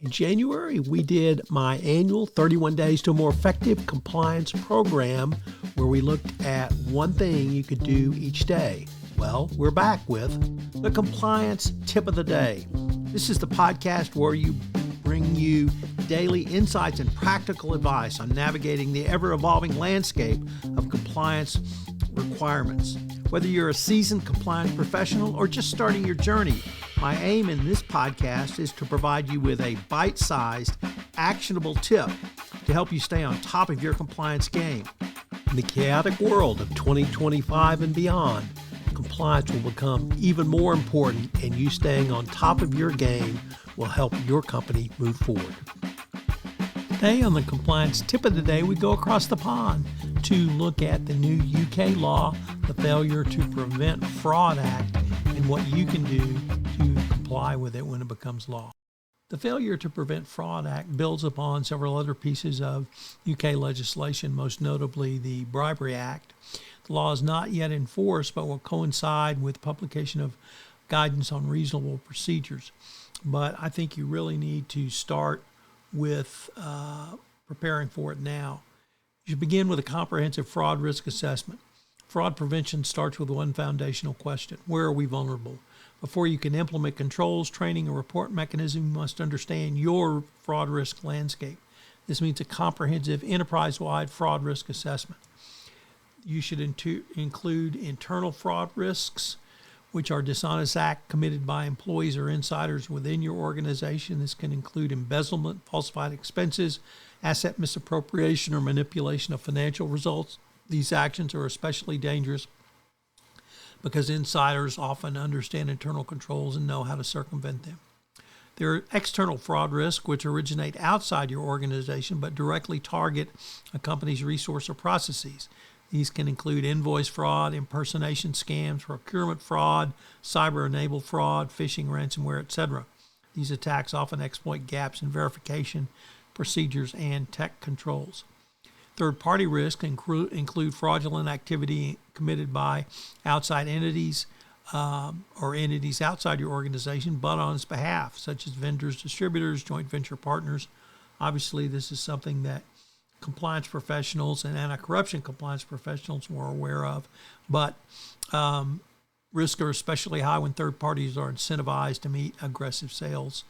In January, we did my annual 31 Days to a More Effective Compliance program where we looked at one thing you could do each day. Well, we're back with the Compliance Tip of the Day. This is the podcast where we bring you daily insights and practical advice on navigating the ever-evolving landscape of compliance requirements. Whether you're a seasoned compliance professional or just starting your journey, my aim in this podcast is to provide you with a bite-sized, actionable tip to help you stay on top of your compliance game. In the chaotic world of 2025 and beyond, compliance will become even more important, and you staying on top of your game will help your company move forward. Today on the Compliance Tip of the Day, we go across the pond to look at the new UK law, the Failure to Prevent Fraud Act, and what you can do to comply with it when it becomes law. The Failure to Prevent Fraud Act builds upon several other pieces of UK legislation, most notably the Bribery Act. The law is not yet enforced, but will coincide with publication of guidance on reasonable procedures. But I think you really need to start with preparing for it now. You should begin with a comprehensive fraud risk assessment. Fraud prevention starts with one foundational question: where are we vulnerable? Before you can implement controls, training, and report mechanism, you must understand your fraud risk landscape. This means a comprehensive enterprise-wide fraud risk assessment. You should include internal fraud risks, which are dishonest acts committed by employees or insiders within your organization. This can include embezzlement, falsified expenses, asset misappropriation, or manipulation of financial results. These actions are especially dangerous because insiders often understand internal controls and know how to circumvent them. There are external fraud risks, which originate outside your organization but directly target a company's resource or processes. These can include invoice fraud, impersonation scams, procurement fraud, cyber-enabled fraud, phishing, ransomware, etc. These attacks often exploit gaps in verification procedures and tech controls. Third-party risks include fraudulent activity committed by outside entities or entities outside your organization, but on its behalf, such as vendors, distributors, joint venture partners. Obviously, this is something that compliance professionals and anti-corruption compliance professionals were aware of, but risks are especially high when third parties are incentivized to meet aggressive sales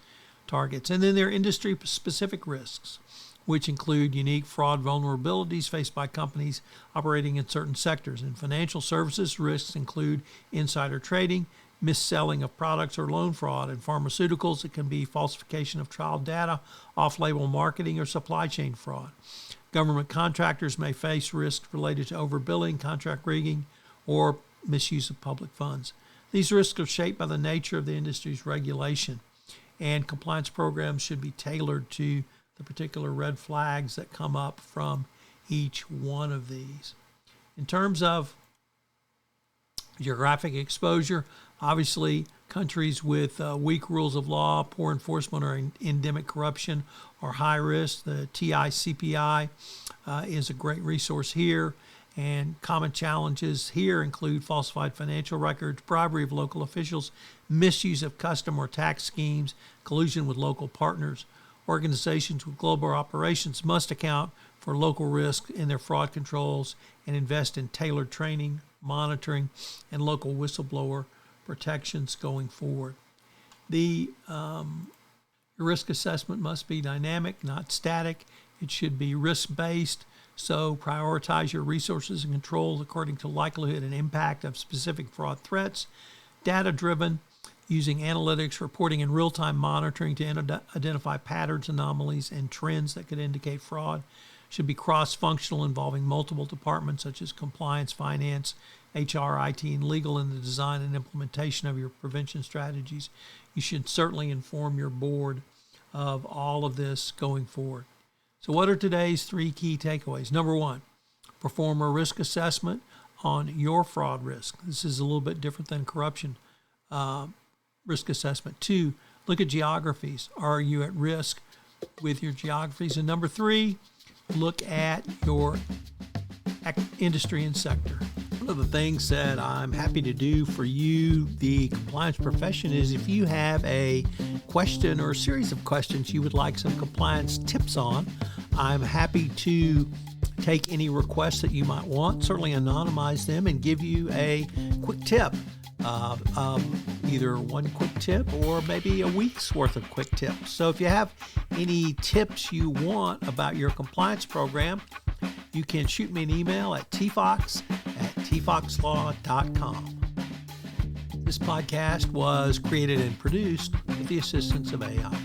targets. And then there are industry-specific risks, which include unique fraud vulnerabilities faced by companies operating in certain sectors. In financial services, risks include insider trading, mis-selling of products, or loan fraud. In pharmaceuticals, it can be falsification of trial data, off-label marketing, or supply chain fraud. Government contractors may face risks related to overbilling, contract rigging, or misuse of public funds. These risks are shaped by the nature of the industry's regulation, and compliance programs should be tailored to the particular red flags that come up from each one of these. In terms of geographic exposure, obviously countries with weak rules of law, poor enforcement, or endemic corruption are high risk. The TICPI is a great resource here, and common challenges here include falsified financial records, bribery of local officials, misuse of custom or tax schemes, collusion with local partners. Organizations with global operations must account for local risk in their fraud controls and invest in tailored training, monitoring, and local whistleblower protections going forward. The risk assessment must be dynamic, not static. It should be risk-based, so prioritize your resources and controls according to likelihood and impact of specific fraud threats. Data-driven, using analytics, reporting, and real-time monitoring to identify patterns, anomalies, and trends that could indicate fraud. Should be cross-functional, involving multiple departments such as compliance, finance, HR, IT, and legal in the design and implementation of your prevention strategies. You should certainly inform your board of all of this going forward. So what are today's 3 key takeaways? Number 1, perform a risk assessment on your fraud risk. This is a little bit different than corruption risk assessment. 2, look at geographies. Are you at risk with your geographies? And number 3, look at your industry and sector. One of the things that I'm happy to do for you, the compliance profession, is if you have a question or a series of questions you would like some compliance tips on, I'm happy to take any requests that you might want, certainly anonymize them, and give you a quick tip. Either one quick tip or maybe a week's worth of quick tips. So if you have any tips you want about your compliance program, you can shoot me an email at tfox@tfoxlaw.com. This podcast was created and produced with the assistance of AI.